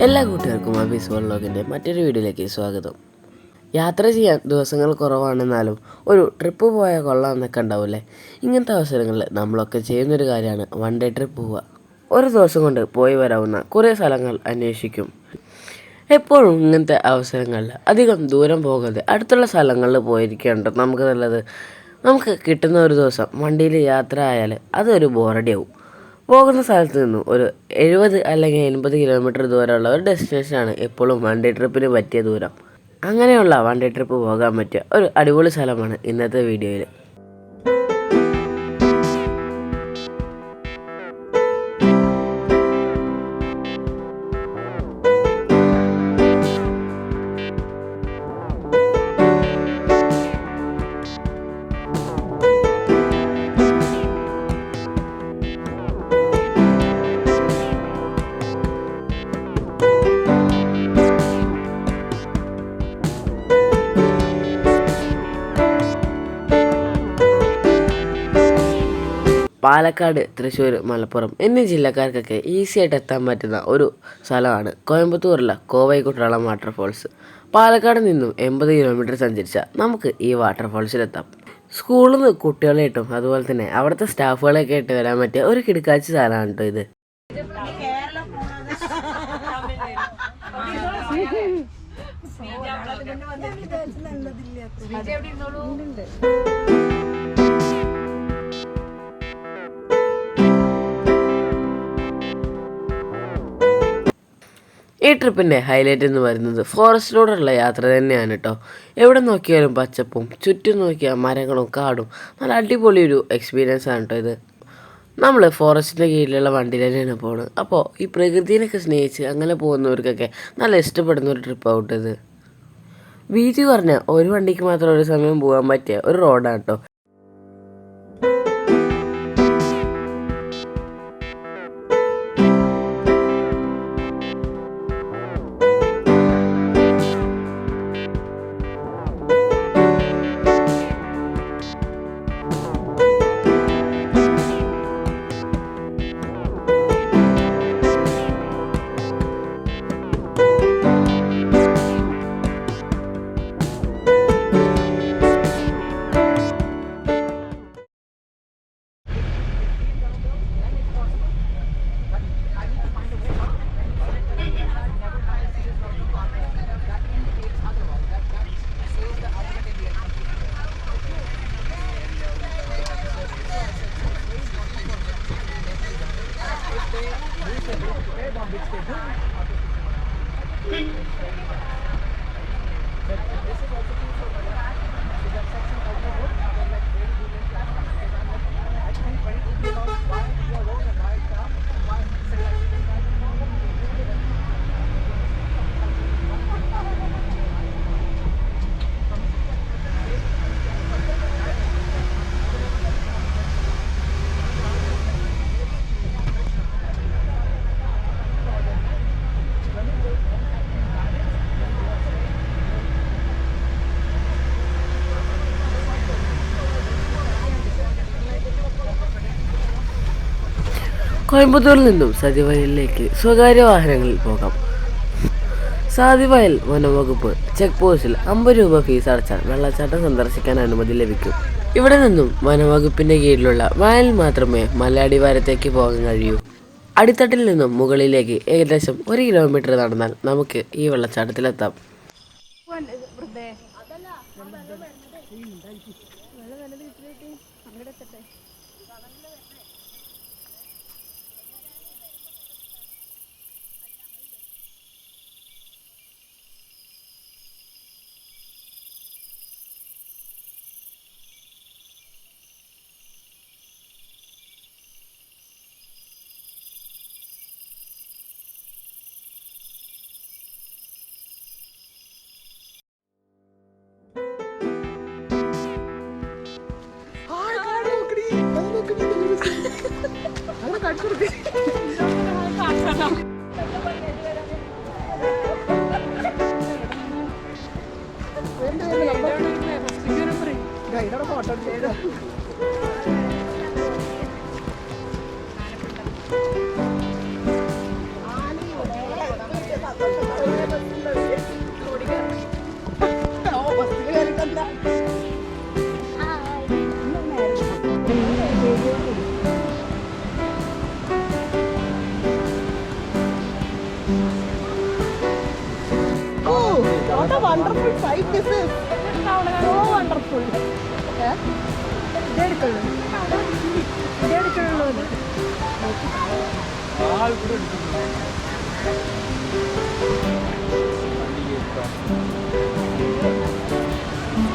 എല്ലാ കൂട്ടുകാർക്കും അബീസ് വ്ളോഗിൻ്റെ മറ്റൊരു വീഡിയോയിലേക്ക് സ്വാഗതം. യാത്ര ചെയ്യാൻ ദിവസങ്ങൾ കുറവാണെന്നാലും ഒരു ട്രിപ്പ് പോയാൽ കൊള്ളാമെന്നൊക്കെ ഉണ്ടാവില്ലേ. ഇങ്ങനത്തെ അവസരങ്ങളിൽ നമ്മളൊക്കെ ചെയ്യുന്നൊരു കാര്യമാണ് വൺ ഡേ ട്രിപ്പ് പോവുക. ഒരു ദിവസം കൊണ്ട് പോയി വരാവുന്ന കുറേ സ്ഥലങ്ങൾ അന്വേഷിക്കും. എപ്പോഴും ഇങ്ങനത്തെ അവസരങ്ങളിൽ അധികം ദൂരം പോകാതെ അടുത്തുള്ള സ്ഥലങ്ങളിൽ പോയിരിക്കേണ്ടത് നമുക്ക് നല്ലത്. നമുക്ക് കിട്ടുന്ന ഒരു ദിവസം വണ്ടിയിൽ യാത്ര ആയാൽ അതൊരു ബോറടിയാവും. പോകുന്ന സ്ഥലത്ത് നിന്നും ഒരു 70 അല്ലെങ്കിൽ 80 കിലോമീറ്റർ ദൂരമുള്ള ഒരു ഡെസ്റ്റിനേഷനാണ് എപ്പോഴും വൺ ഡേ ട്രിപ്പിന് പറ്റിയ ദൂരം. അങ്ങനെയുള്ള വൺ ഡേ ട്രിപ്പ് പോകാൻ പറ്റിയ ഒരു അടിപൊളി സ്ഥലമാണ് ഇന്നത്തെ വീഡിയോയിൽ. പാലക്കാട്, തൃശ്ശൂർ, മലപ്പുറം എന്നീ ജില്ലക്കാർക്കൊക്കെ ഈസി ആയിട്ട് എത്താൻ പറ്റുന്ന ഒരു സ്ഥലമാണ് കോയമ്പത്തൂരിലെ കോവൈ കുട്ടനാടൻ വാട്ടർഫോൾസ്. പാലക്കാട് നിന്നും 80 കിലോമീറ്റർ സഞ്ചരിച്ചാൽ നമുക്ക് ഈ വാട്ടർഫോൾസിലെത്താം. സ്കൂളിൽ നിന്ന് കുട്ടികളായിട്ടും അതുപോലെ തന്നെ അവിടുത്തെ സ്റ്റാഫുകളെയൊക്കെ ആയിട്ട് വരാൻ പറ്റിയ ഒരു കിടക്കാച്ചി സ്ഥലമാണ് കേട്ടോ ഇത്. ഈ ട്രിപ്പിൻ്റെ ഹൈലൈറ്റ് എന്ന് പറയുന്നത് ഫോറസ്റ്റിലൂടെയുള്ള യാത്ര തന്നെയാണ് കേട്ടോ. എവിടെ നോക്കിയാലും പച്ചപ്പും ചുറ്റും നോക്കിയാൽ മരങ്ങളും കാടും നല്ല അടിപൊളി ഒരു എക്സ്പീരിയൻസ് ആണ് കേട്ടോ ഇത്. നമ്മൾ ഫോറസ്റ്റിൻ്റെ കീഴിലുള്ള വണ്ടിയിൽ തന്നെയാണ് പോകുന്നത്. അപ്പോൾ ഈ പ്രകൃതിയിലൊക്കെ സ്നേഹിച്ച് അങ്ങനെ പോകുന്നവർക്കൊക്കെ നല്ല ഇഷ്ടപ്പെടുന്ന ഒരു ട്രിപ്പ് ഔട്ട് ഇത്. വീതി പറഞ്ഞാൽ ഒരു വണ്ടിക്ക് മാത്രം ഒരു സമയം പോകാൻ പറ്റിയ ഒരു റോഡാണ് കേട്ടോ. കോയമ്പത്തൂരിൽ നിന്നും സതിവയലിലേക്ക് സ്വകാര്യ വാഹനങ്ങളിൽ പോകാം. സാദിവയൽ വനംവകുപ്പ് ചെക്ക് പോസ്റ്റിൽ 50 രൂപ ഫീസ് അടച്ചാൽ വെള്ളച്ചാട്ടം സന്ദർശിക്കാൻ അനുമതി ലഭിക്കും. ഇവിടെ നിന്നും വനംവകുപ്പിന്റെ കീഴിലുള്ള വയലിൽ മാത്രമേ മലയടിവാരത്തേക്ക് പോകാൻ കഴിയൂ. അടിത്തട്ടിൽ നിന്നും മുകളിലേക്ക് ഏകദേശം 1 കിലോമീറ്റർ നടന്നാൽ നമുക്ക് ഈ വെള്ളച്ചാട്ടത്തിലെത്താം. wonderful sight this is. So wonderful.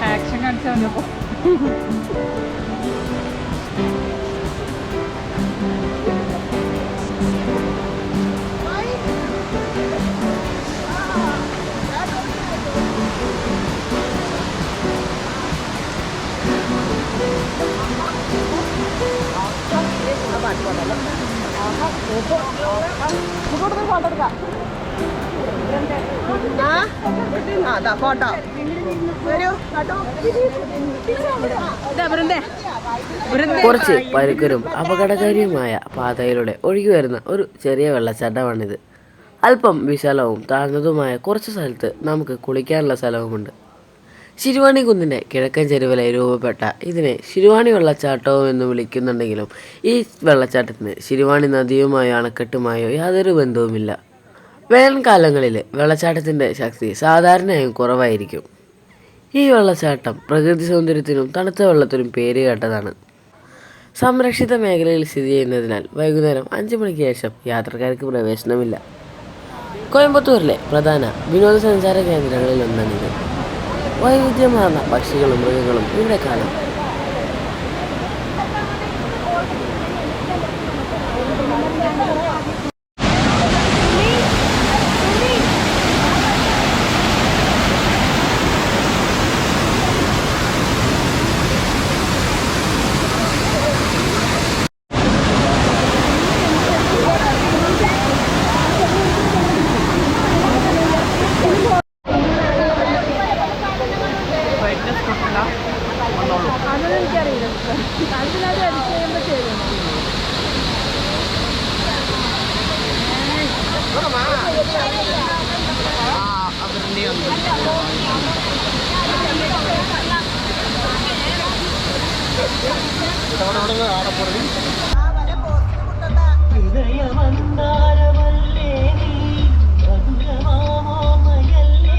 Action കാണിച്ചു വന്നപ്പോ ഫോട്ടോ വരൂ കുറച്ച് പരുക്കരും അപകടകാരിയുമായ പാതയിലൂടെ ഒഴുകി വരുന്ന ഒരു ചെറിയ വെള്ളച്ചാട്ടമാണിത്. അല്പം വിശാലവും താഴ്ന്നതുമായ കുറച്ച് സ്ഥലത്ത് നമുക്ക് കുളിക്കാനുള്ള സ്ഥലവുമുണ്ട്. ശിരുവാണി കുന്നിൻ്റെ കിഴക്കൻ ചെരുവിലായി രൂപപ്പെട്ട ഇതിനെ ശിരുവാണി വെള്ളച്ചാട്ടവും എന്ന് വിളിക്കുന്നുണ്ടെങ്കിലും ഈ വെള്ളച്ചാട്ടത്തിന് ശിരുവാണി നദിയുമായോ അണക്കെട്ടുമായോ യാതൊരു ബന്ധവുമില്ല. വേനൽക്കാലങ്ങളിൽ വെള്ളച്ചാട്ടത്തിൻ്റെ ശക്തി സാധാരണയായും കുറവായിരിക്കും. ഈ വെള്ളച്ചാട്ടം പ്രകൃതി സൗന്ദര്യത്തിനും തണുത്ത വെള്ളത്തിനും പേര് കേട്ടതാണ്. സംരക്ഷിത മേഖലയിൽ സ്ഥിതി ചെയ്യുന്നതിനാൽ വൈകുന്നേരം 5 മണിക്ക് ശേഷം യാത്രക്കാർക്ക് പ്രവേശനമില്ല. കോയമ്പത്തൂരിലെ പ്രധാന വിനോദസഞ്ചാര കേന്ദ്രങ്ങളിലൊന്നാണിത്. വൈവിധ്യമാർന്ന പക്ഷികളും മൃഗങ്ങളും ഇവിടെ കാണാം. എനിക്കറിയില്ല